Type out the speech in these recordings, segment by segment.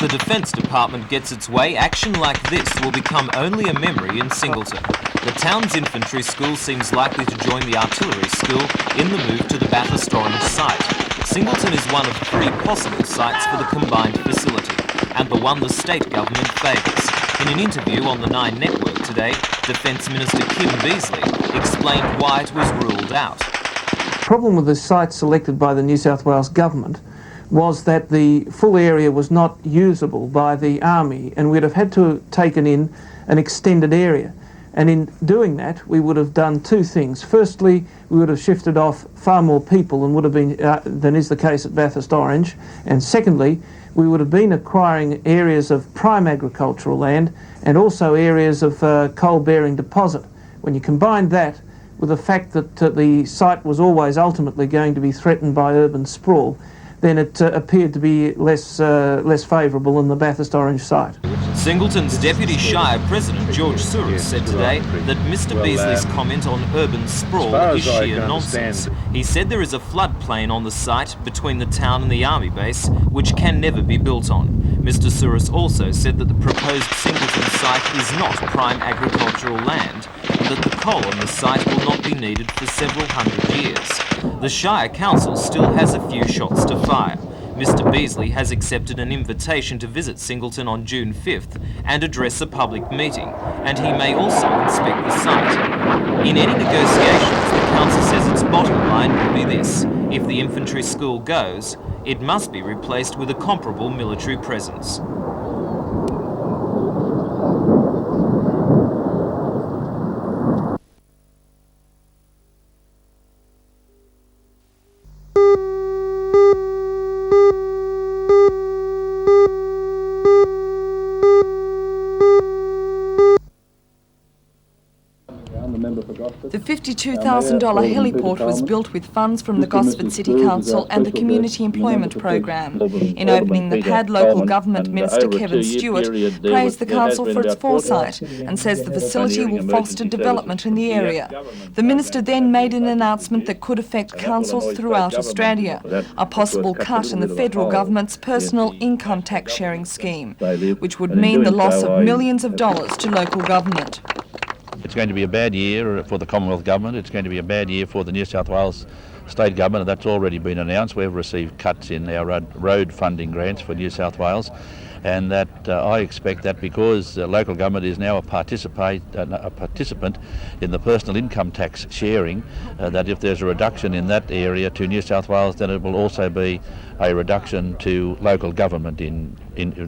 the Defence Department gets its way, action like this will become only a memory in Singleton. The town's infantry school seems likely to join the artillery school in the move to the Bathurst Orange site. Singleton is one of 3 possible sites for the combined facility, and the one the state government favours. In an interview on the 9 network today, Defence Minister Kim Beazley explained why it was ruled out. The problem with the site selected by the New South Wales government was that the full area was not usable by the Army, and we'd have had to have taken in an extended area. And in doing that, we would have done 2 things. Firstly, we would have shifted off far more people than would have been than is the case at Bathurst Orange. And secondly, we would have been acquiring areas of prime agricultural land and also areas of coal-bearing deposit. When you combine that with the fact that the site was always ultimately going to be threatened by urban sprawl, then it appeared to be less favourable than the Bathurst Orange site. Singleton's Deputy Shire President George Souris said today that Mr Beazley's comment on urban sprawl is sheer nonsense. He said there is a floodplain on the site between the town and the Army base which can never be built on. Mr Souris also said that the proposed Singleton site is not prime agricultural land and that the coal on the site will not be needed for several hundred years. The Shire Council still has a few shots to fire. Mr Beazley has accepted an invitation to visit Singleton on June 5th and address a public meeting, and he may also inspect the site. In any negotiations, the council says its bottom line will be this: if the infantry school goes, it must be replaced with a comparable military presence. The $52,000 heliport was built with funds from the Gosford City Council and the Community Employment Program. In opening the pad, local government Minister Kevin Stewart praised the council for its foresight and says the facility will foster development in the area. The minister then made an announcement that could affect councils throughout Australia, a possible cut in the federal government's personal income tax sharing scheme, which would mean the loss of millions of dollars to local government. It's going to be a bad year for the Commonwealth Government. It's going to be a bad year for the New South Wales State Government, and that's already been announced. We've received cuts in our road funding grants for New South Wales, and that I expect that because local government is now a participant in the personal income tax sharing, that if there's a reduction in that area to New South Wales, then it will also be a reduction to local government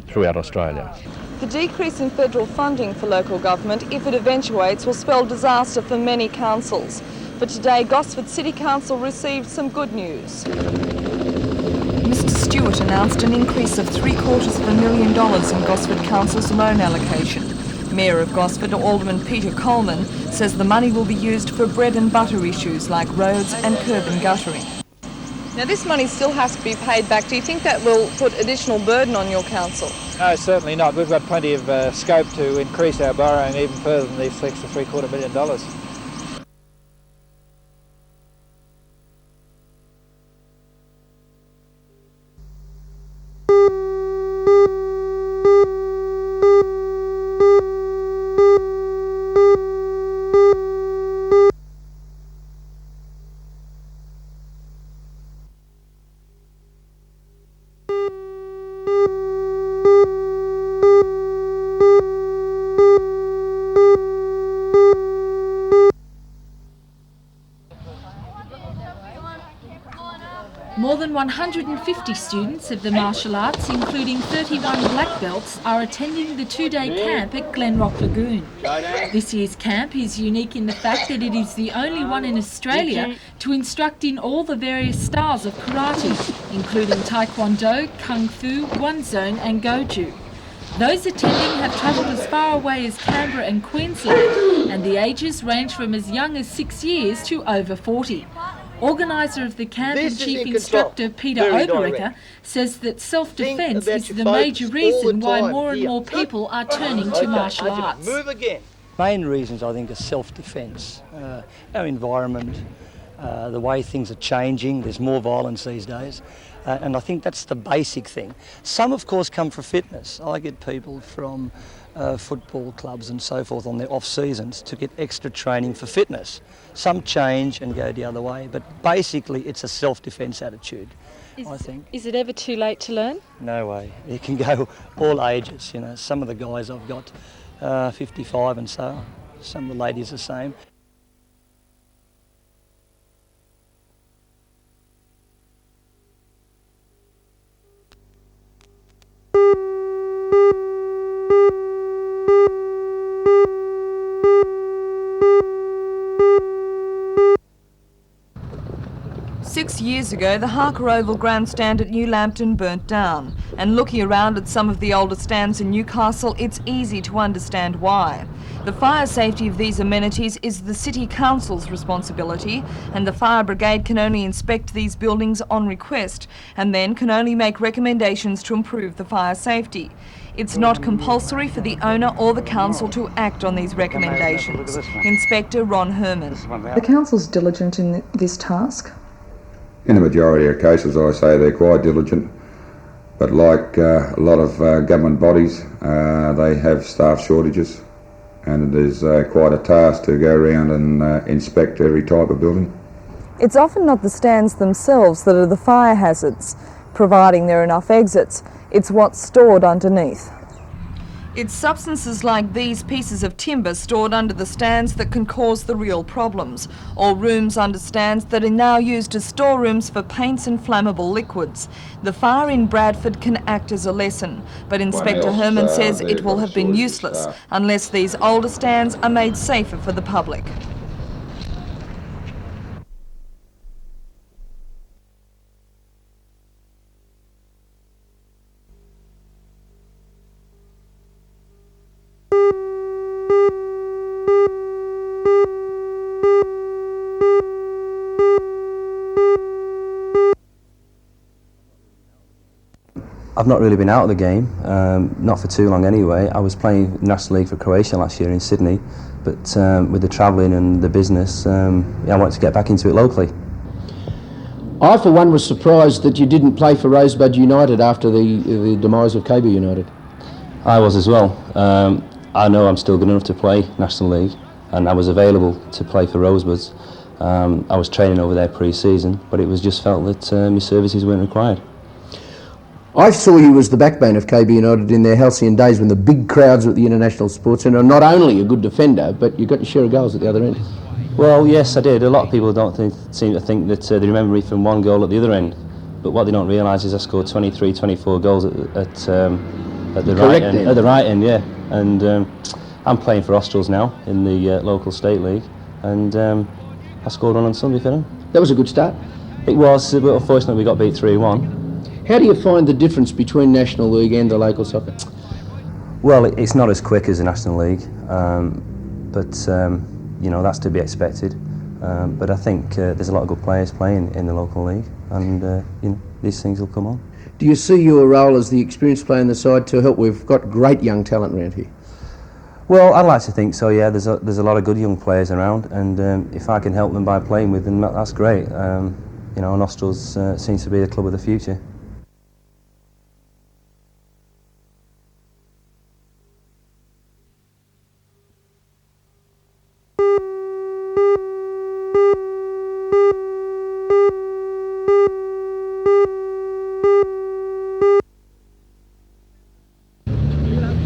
throughout Australia. The decrease in federal funding for local government, if it eventuates, will spell disaster for many councils. But today, Gosford City Council received some good news. Mr Stewart announced an increase of $750,000 in Gosford Council's loan allocation. Mayor of Gosford, Alderman Peter Coleman, says the money will be used for bread and butter issues like roads and curb and guttering. Now, this money still has to be paid back. Do you think that will put additional burden on your council? No, certainly not. We've got plenty of scope to increase our borrowing even further than these extra $750,000. More than 150 students of the martial arts, including 31 black belts, are attending the 2-day camp at Glenrock Lagoon. This year's camp is unique in the fact that it is the only one in Australia to instruct in all the various styles of karate, including Taekwondo, Kung Fu, One Zone and Goju. Those attending have travelled as far away as Canberra and Queensland, and the ages range from as young as 6 years to over 40. Organiser of the camp and chief instructor Peter Obericker says that self-defence is the major reason why more and more people are turning to martial arts. Main reasons, I think, are self-defence, our environment, the way things are changing. There's more violence these days, and I think that's the basic thing. Some, of course, come for fitness. I get people from football clubs and so forth on their off seasons to get extra training for fitness. Some change and go the other way, but basically it's a self-defence attitude, I think. Is it ever too late to learn? No way. You can go all ages, you know. Some of the guys I've got 55 and so on. Some of the ladies the same. Six years ago, the Harker Oval grandstand at New Lambton burnt down, and looking around at some of the older stands in Newcastle, it's easy to understand why. The fire safety of these amenities is the City Council's responsibility, and the fire brigade can only inspect these buildings on request, and then can only make recommendations to improve the fire safety. It's not compulsory for the owner or the council to act on these recommendations. Inspector Ron Herman. The council's diligent in this task? In the majority of cases, I say they're quite diligent, but like a lot of government bodies, they have staff shortages, and it is quite a task to go around and inspect every type of building. It's often not the stands themselves that are the fire hazards, providing there are enough exits. It's what's stored underneath. It's substances like these pieces of timber stored under the stands that can cause the real problems, or rooms under stands that are now used as storerooms for paints and flammable liquids. The fire in Bradford can act as a lesson, but Inspector Herman says it will have been useless unless these older stands are made safer for the public. I've not really been out of the game, not for too long anyway. I was playing National League for Croatia last year in Sydney, but with the travelling and the business, I wanted to get back into it locally. I, for one, was surprised that you didn't play for Rosebud United after the demise of KB United. I was as well. I know I'm still good enough to play National League, and I was available to play for Rosebuds. I was training over there pre-season, but it was just felt that my services weren't required. I saw you as the backbone of KB United in their halcyon days when the big crowds were at the International Sports Centre. Not only a good defender, but you got your share of goals at the other end. Well, yes, I did. A lot of people seem to think that they remember me from one goal at the other end, but what they don't realise is I scored 23, 24 goals at the right end, yeah. And I'm playing for Australs now in the local state league, and I scored one on Sunday for them. That was a good start. It was, but unfortunately we got beat 3-1. How do you find the difference between National League and the local soccer? Well, it's not as quick as the National League, but you know, that's to be expected. But I think there's a lot of good players playing in the local league, and you know, these things will come on. Do you see your role as the experienced player on the side to help? We've got great young talent around here. Well, I'd like to think so, yeah. There's a lot of good young players around, and if I can help them by playing with them, that's great. You know, Nostrils seems to be the club of the future.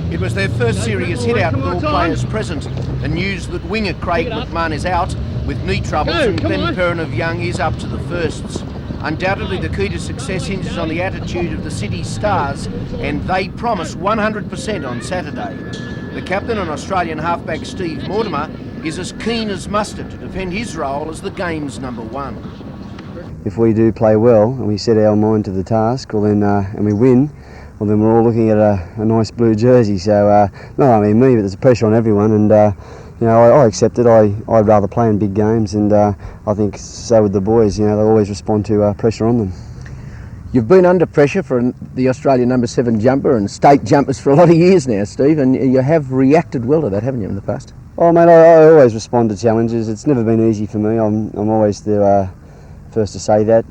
It was their first serious hit-out with all players present, and news that winger Craig McMahon is out with knee troubles and Glenn Perrin of Young is up to the firsts. Undoubtedly the key to success hinges on the attitude of the City's stars, and they promise 100% on Saturday. The captain and Australian halfback Steve Mortimer is as keen as mustard to defend his role as the game's number one. If we do play well and we set our mind to the task, well then, and we win, well then we're all looking at a nice blue jersey. So not only me, but there's pressure on everyone, and you know, I accept it. I'd rather play in big games, and I think so with the boys. You know, they always respond to pressure on them. You've been under pressure for the Australian number 7 jumper and state jumpers for a lot of years now, Steve, and you have reacted well to that, haven't you, in the past? Oh mate, I always respond to challenges. It's never been easy for me. I'm always the first to say that.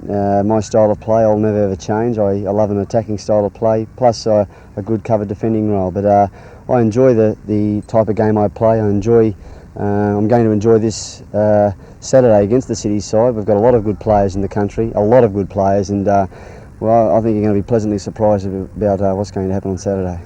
My style of play I'll never ever change. I love an attacking style of play, plus a good cover defending role. But I enjoy the type of game I play. I'm going to enjoy this Saturday against the City side. We've got a lot of good players in the country, a lot of good players, and well, I think you're going to be pleasantly surprised about what's going to happen on Saturday.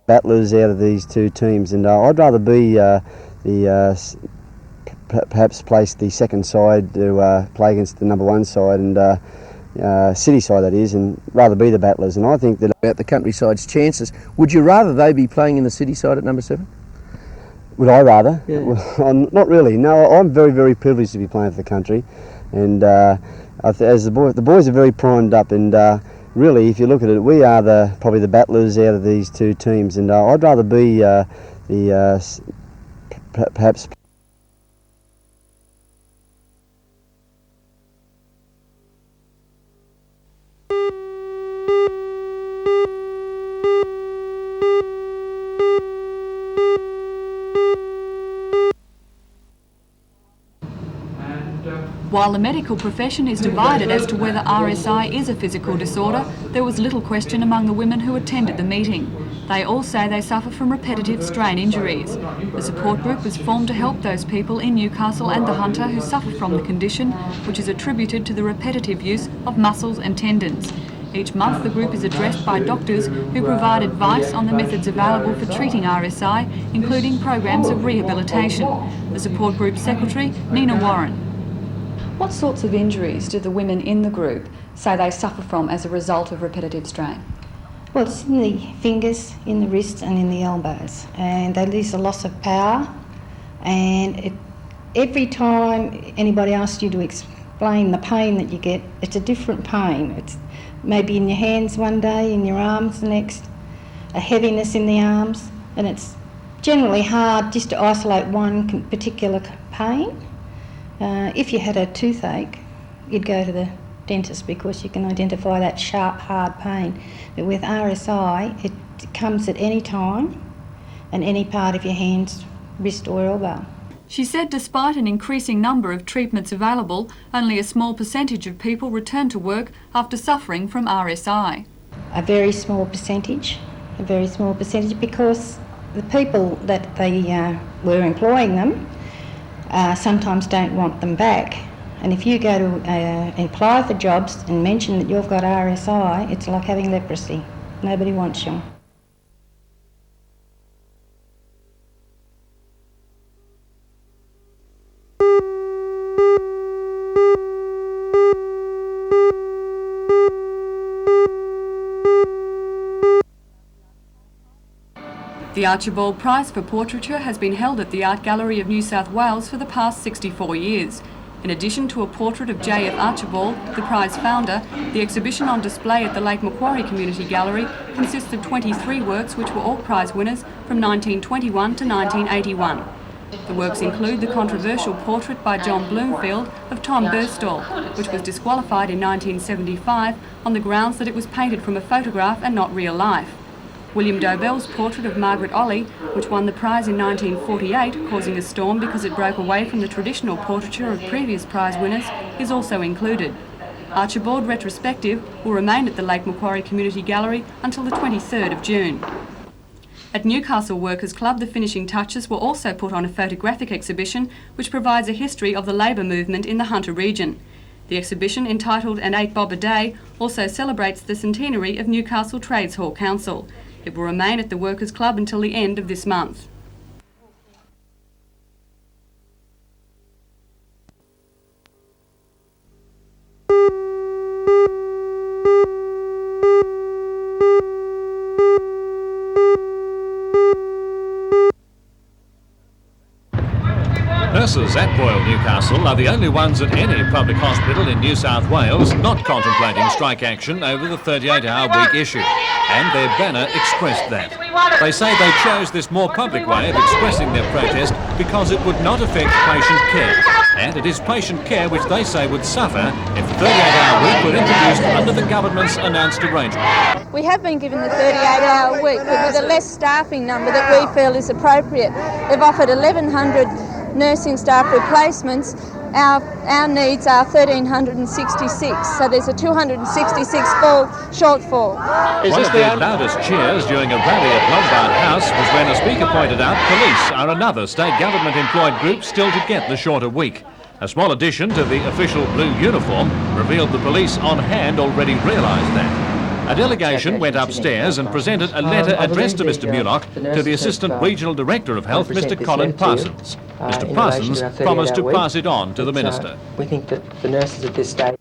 Battlers out of these two teams, and I'd rather be perhaps place the second side to play against the number one side, and City side that is, and rather be the Battlers. And I think that About the countryside's chances, would you rather they be playing in the City side at number 7? would I rather? Yeah. Well, not really. No, I'm very, very privileged to be playing for the country, and as the boys are very primed up, and really, if you look at it, we are probably the Battlers out of these two teams, and I'd rather be perhaps. While the medical profession is divided as to whether RSI is a physical disorder, there was little question among the women who attended the meeting. They all say they suffer from repetitive strain injuries. The support group was formed to help those people in Newcastle and the Hunter who suffer from the condition, which is attributed to the repetitive use of muscles and tendons. Each month the group is addressed by doctors who provide advice on the methods available for treating RSI, including programs of rehabilitation. The support group secretary, Nina Warren. What sorts of injuries do the women in the group say they suffer from as a result of repetitive strain? Well, it's in the fingers, in the wrists and in the elbows, and they lose a loss of power, and every time anybody asks you to explain the pain that you get, it's a different pain. It's maybe in your hands one day, in your arms the next, a heaviness in the arms, and it's generally hard just to isolate one particular pain. If you had a toothache, you'd go to the dentist because you can identify that sharp, hard pain. But with RSI, it comes at any time and any part of your hands, wrist or elbow. She said despite an increasing number of treatments available, only a small percentage of people return to work after suffering from RSI. A very small percentage because the people that they were employing them sometimes don't want them back. And if you go to apply for jobs and mention that you've got RSI, it's like having leprosy. Nobody wants you. The Archibald Prize for Portraiture has been held at the Art Gallery of New South Wales for the past 64 years. In addition to a portrait of J.F. Archibald, the prize founder, the exhibition on display at the Lake Macquarie Community Gallery consists of 23 works which were all prize winners from 1921 to 1981. The works include the controversial portrait by John Bloomfield of Tom Burstall, which was disqualified in 1975 on the grounds that it was painted from a photograph and not real life. William Dobell's portrait of Margaret Olley, which won the prize in 1948, causing a storm because it broke away from the traditional portraiture of previous prize winners, is also included. Archibald retrospective will remain at the Lake Macquarie Community Gallery until the 23rd of June. At Newcastle Workers Club, the finishing touches were also put on a photographic exhibition which provides a history of the labour movement in the Hunter region. The exhibition, entitled An 8 Bob a Day, also celebrates the centenary of Newcastle Trades Hall Council. It will remain at the Workers' Club until the end of this month. Nurses at Royal Newcastle are the only ones at any public hospital in New South Wales not contemplating strike action over the 38-hour week issue, and their banner expressed that. They say they chose this more public way of expressing their protest because it would not affect patient care, and it is patient care which they say would suffer if the 38-hour week were introduced under the government's announced arrangement. We have been given the 38-hour week, but with a less staffing number that we feel is appropriate. They've offered 1,100 nursing staff replacements. Our needs are 1,366, so there's a 266 shortfall. One of the loudest cheers during a rally at Lombard House was when a speaker pointed out police are another state government-employed group still to get the shorter week. A small addition to the official blue uniform revealed the police on hand already realised that. A delegation went upstairs and presented a letter addressed to Mr Mulock to the Assistant Regional Director of Health, Mr Colin Parsons. Mr Parsons promised to pass it on to the Minister. We think that the nurses at this stage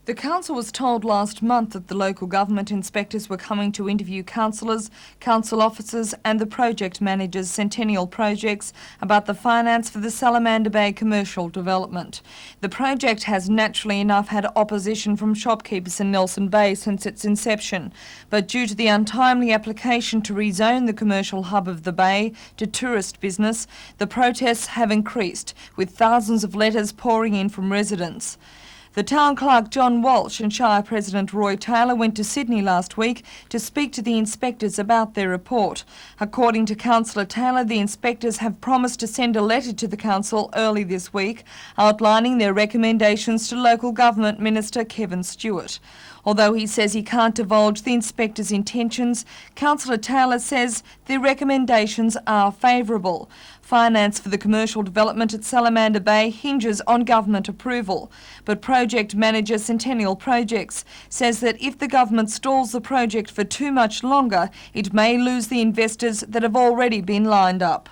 The council was told last month that the local government inspectors were coming to interview councillors, council officers and the project managers' Centennial projects about the finance for the Salamander Bay commercial development. The project has naturally enough had opposition from shopkeepers in Nelson Bay since its inception, but due to the untimely application to rezone the commercial hub of the bay to tourist business, the protests have increased, with thousands of letters pouring in from residents. The Town Clerk John Walsh and Shire President Roy Taylor went to Sydney last week to speak to the inspectors about their report. According to Councillor Taylor, the inspectors have promised to send a letter to the Council early this week outlining their recommendations to Local Government Minister Kevin Stewart. Although he says he can't divulge the inspectors' intentions, Councillor Taylor says their recommendations are favourable. Finance for the commercial development at Salamander Bay hinges on government approval, but project manager Centennial Projects says that if the government stalls the project for too much longer, it may lose the investors that have already been lined up.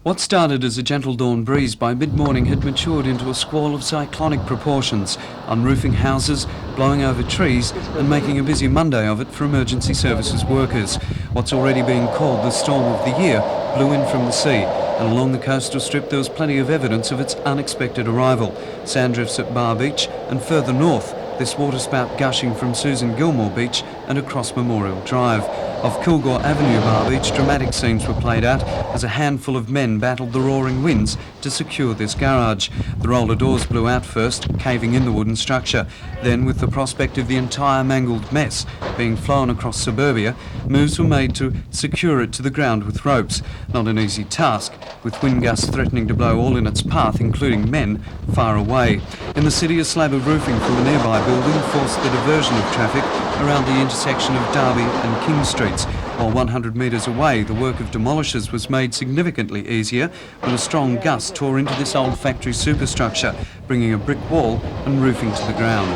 What started as a gentle dawn breeze by mid-morning had matured into a squall of cyclonic proportions, unroofing houses, blowing over trees and making a busy Monday of it for emergency services workers. What's already being called the storm of the year blew in from the sea, and along the coastal strip there was plenty of evidence of its unexpected arrival. Sand drifts at Bar Beach and further north, this waterspout gushing from Susan Gilmore Beach and across Memorial Drive. Off Kilgore Avenue, Bar Beach, dramatic scenes were played out as a handful of men battled the roaring winds to secure this garage. The roller doors blew out first, caving in the wooden structure. Then, with the prospect of the entire mangled mess being flown across suburbia, moves were made to secure it to the ground with ropes. Not an easy task, with wind gusts threatening to blow all in its path, including men, far away. In the city, a slab of roofing from a nearby building forced the diversion of traffic around the intersection of Derby and King Streets, while 100 metres away the work of demolishers was made significantly easier when a strong gust tore into this old factory superstructure, bringing a brick wall and roofing to the ground.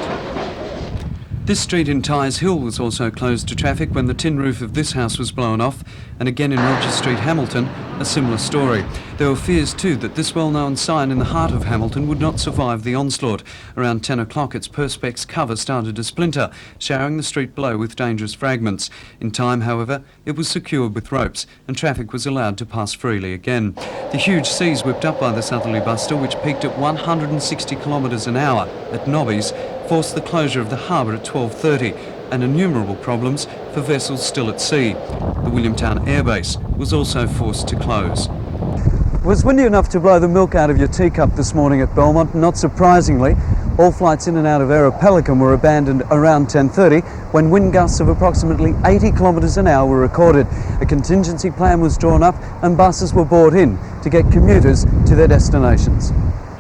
This street in Tyers Hill was also closed to traffic when the tin roof of this house was blown off, and again in Rogers Street, Hamilton, a similar story. There were fears too that this well-known sign in the heart of Hamilton would not survive the onslaught. Around 10 o'clock its perspex cover started to splinter, showering the street below with dangerous fragments. In time, however, it was secured with ropes and traffic was allowed to pass freely again. The huge seas whipped up by the southerly buster, which peaked at 160 kilometres an hour at Nobby's, forced the closure of the harbour at 12:30 and innumerable problems for vessels still at sea. The Williamtown Airbase was also forced to close. It was windy enough to blow the milk out of your teacup this morning at Belmont. Not surprisingly, all flights in and out of Aeropelican were abandoned around 10:30 when wind gusts of approximately 80 kilometres an hour were recorded. A contingency plan was drawn up and buses were brought in to get commuters to their destinations.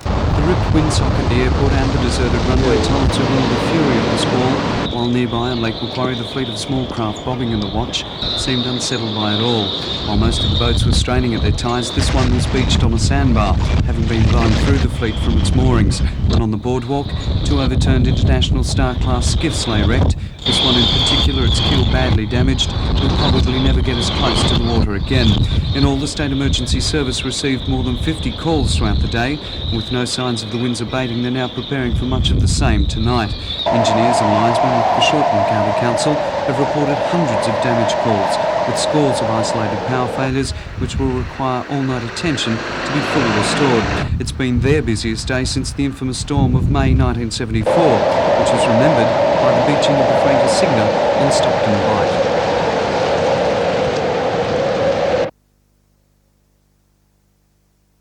The ripped windsock at the airport and the deserted runway told to rule the fury of the squall. while nearby on Lake Macquarie the fleet of small craft bobbing in the watch seemed unsettled by it all. While most of the boats were straining at their ties, this one was beached on a sandbar, having been blown through the fleet from its moorings. And on the boardwalk, 2 overturned International Star-class skiffs lay wrecked. This one in particular, its keel badly damaged, will probably never get as close to the water again. In all, the State Emergency Service received more than 50 calls throughout the day. With no signs of the winds abating, they're now preparing for much of the same tonight. Engineers and linesmen with the Shortland County Council have reported hundreds of damage calls, with scores of isolated power failures which will require all-night attention to be fully restored. It's been their busiest day since the infamous storm of May 1974, which was remembered by the beaching of the freighter Cygna on Stockton Bight.